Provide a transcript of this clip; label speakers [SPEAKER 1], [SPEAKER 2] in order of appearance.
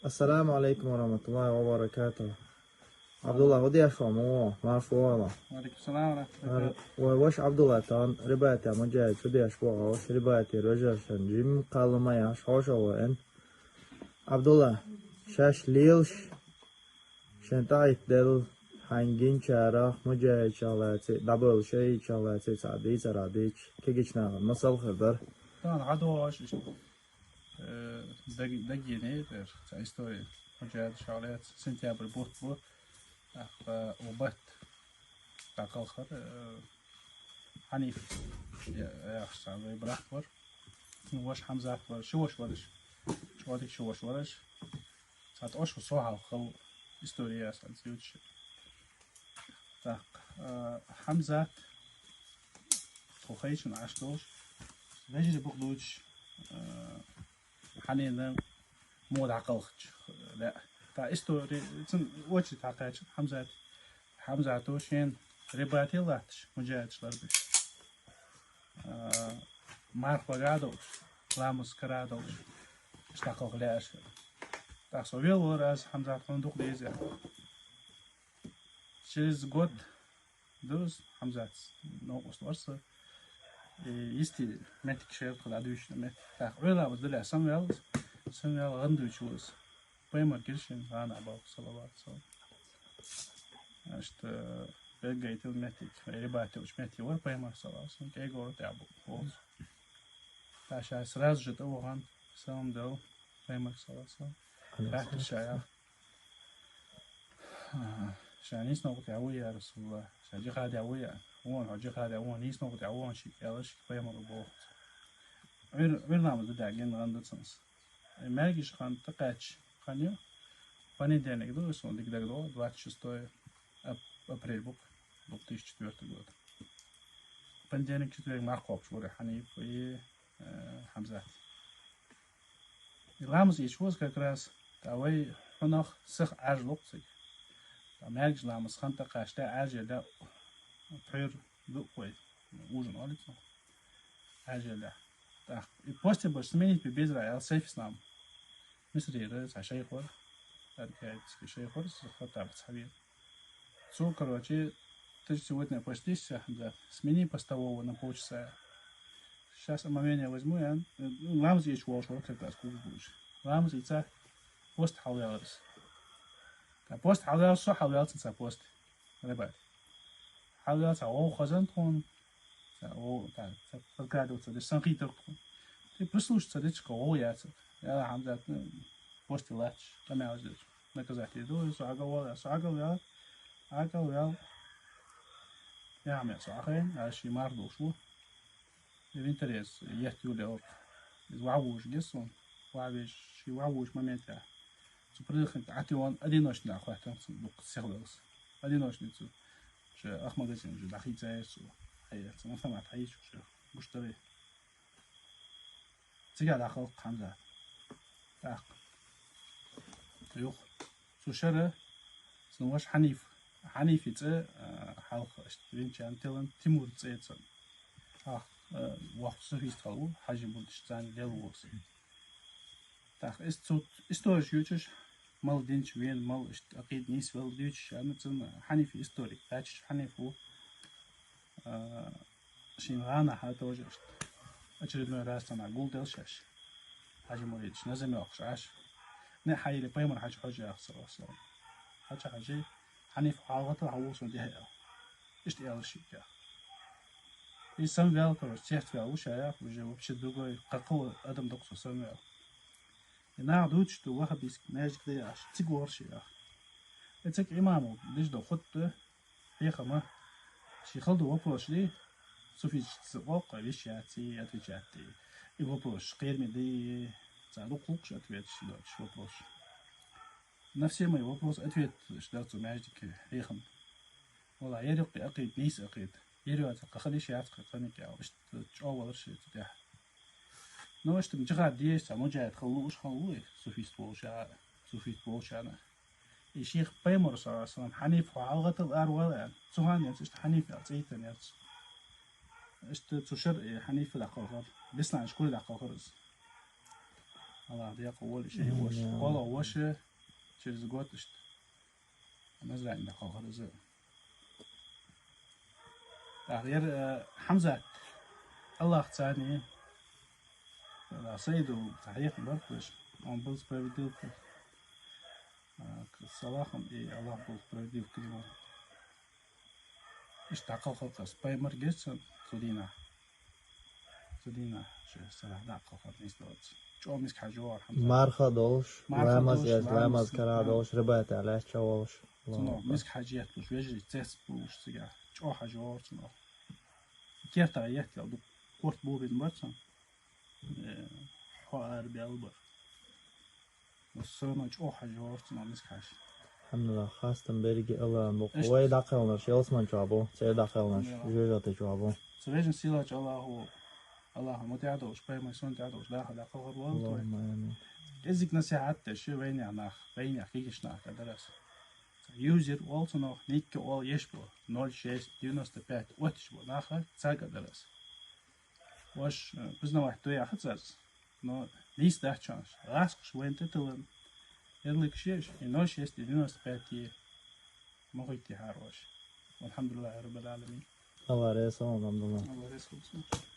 [SPEAKER 1] السلام عليكم ورحمة الله وبركاته. عبد الله ودي أشوى مو ما شوالا.
[SPEAKER 2] وعليكم السلام ورحمة الله وبركاته.
[SPEAKER 1] وش عبد الله تان ربايتي مجاهد شدي أشوى وش ربايتي رجل شنجيم قال ما يعش وإن عبد الله شاش ليلش شنتايت دل هنجين شارع مجاهد شغلاتي دبل شيء شغلاتي سعدي سراديك كيجيش نعم مسال خبر.
[SPEAKER 2] طبعا عدوش دقيني در استوري مجاهد شغلات سنتيابر بوت وبت تاقل خر حنيف يخص على براحتور وش حمزة أكبر شوش ورش شواديك شوش ورش ساعت أوش وصوها وخل استوريا ساعت زيوتش تاق حمزة خوخيشن عشتوش لجري بقدوش حنين مود عقلخش لا تا استوري تن وش تعقيش حمزة توشين رباتي لاتش مجاهدش لربش مارك وقادوش لامس كرادوش اشتاقوك لاش تا سوفيل ورز حمزة فندق ديزي через год دوز حمزة نوقس ورسه يستي متك شيء قد عدوش مت تا ولا بدل سامويل غندوش وز بيمر كيرشين أنا أبوك صلى الله عليه وسلم أشت بيجي تلمتك رباته وش متي ور بيمر صلى الله عليه وسلم كي يقول تعبوا وز تاشا سراز جت أوهان سلام دل بيمر صلى الله عليه وسلم بعد الشايع شانيس نقطة عوية رسول الله شاجي خادع عوية وون حاجي خادع وون نيس نقطة عوون شيء يلاش بيمر بوه وين نعمل ده عجين غندت سنس ماجيش خان تقاتش خانيو понедельник до сонdik дагдо 26 апрель бук 2004 год. Понедельник, четверг, Марков, Шура, Ханиф и Хамзат. И ламз ишвоз как раз тавай хунах сых аж луксик. Там мягч ламз ханта кашта ажеда прер дукой ужин олицо. Ажеда. Так, и после больше сменить без райл сейф с нам. Мисри рез ашайхор. Аркадский шейхор схватав цавир. Цу, короче, ты сегодня постишься, да, смени постового на полчаса. Сейчас омовение возьму, я ламз есть волшеб, как раз будешь. Ламз яйца пост халялс. А пост халялс, что халялс за пост, ребят. Халялс, а о хазан тон, о так, подгадываться, да сам хитр. Ты прислушаться, да чего, о яйца. Я хамзат пост лач, там я жду. Наказать иду, сагал я. Я мне сахарен, а ши марду шо. И в интерес, я тюле из вавуш гесон, вавиш, ши вавуш момента. Супрыхнет, а ты он одиночный охватом, бук серлос. Одиночный цу. Че ахмагазин, же дахицаесу. Ая, цамафамат хаиш, че буштары. Цыга дахал хамза. Так. يوخ سوشرة سنواش حنيف يتأ حلقة اشترين كان تلن تيمور تأتن وقت سوفي استغلو حاجة بودشتان ديالوس تاخ استورج يوتش مال دينش وين مال أكيد نيس ويل ديوتش أنا تن حنيف استوريك تاچش حنيفو شين غانا حتى وجشت очередной раз там агул делшаш حاجة مريدش نزم يوخش عاش نحيي لبيمر حاجة أخسر أصلا حاجة حنيف حاوته حوصل جهة إشتيال الشيء كا يسمى بالكرة تيحت فيها وشايا وجو بشدوجو قاقو أدم دكتور سمع ينادوش تو واحد بيسك ناجك ده عش تيجور شيء اتك إمامه ليش ده خط هي خما شي خلده وبلش ليه سوفي تسوق ليش ياتي أتجاتي يوبلش غير مدي تعالوا قوقش أتويت شو вопрос. На все мои вопросы ответ ждаться мяждики рехом. والله يرق أقيد نيس أقيد يروات قخليش يعتق قنك أو إشت أول شيء تدح. نوشت مجرد ديس مجرد خلوش خلوه سوفيست بولشا سوفيست بولشانا. الشيخ بيمر صلى الله عليه وسلم حنيف وعلقة الأروال سهان ينتشت حنيف أعطيتن ينتش. إشت تشر حنيف العقاقر بسنا عش كل العقاقر. الله ديق أول شيء وش والله وش через год что أنا زين دقة خلاص غير حمزة الله ثاني لا سيدو تحية بركش он был справедлив с Аллахом и Аллах был справедлив к нему إيش تعقل خلق سبايمر جيسون سودينا شو سلاح دعقل خلق نيستوت شو مسك حجوار حمزة
[SPEAKER 1] مرخا دوش لامز كرا دوش ربات علاش شواش
[SPEAKER 2] تنو مسك حاجيات لوش ويجري تسس بوش سجا شو حجوار تنو كيف تغيرت لو دو قرط بو بين برسن هو أربي ألبر والسنة شو حجوار تنو مسك حاج
[SPEAKER 1] الحمد لله خاصة بريجي الله بقوي داخلنا شيء اسمه جابو سير داخلنا جوجات جابو
[SPEAKER 2] سويجن سيلاج الله متعدوش باي ما يسون تعدوش داخل والله
[SPEAKER 1] امين
[SPEAKER 2] إزيك نصيحة شو وين يعني وين يحكيش ناخ درس يوزر also nog niet al jesbo 0695 واتشبو ناخ تساق درس واش بزنا واحد تويا حتساز نو ليست ده تشانس راسك وين تتلن يدلك شيش 0695 ما هو اتحار واش والحمد لله رب العالمين
[SPEAKER 1] الله رسول الحمد لله
[SPEAKER 2] الله يسلمك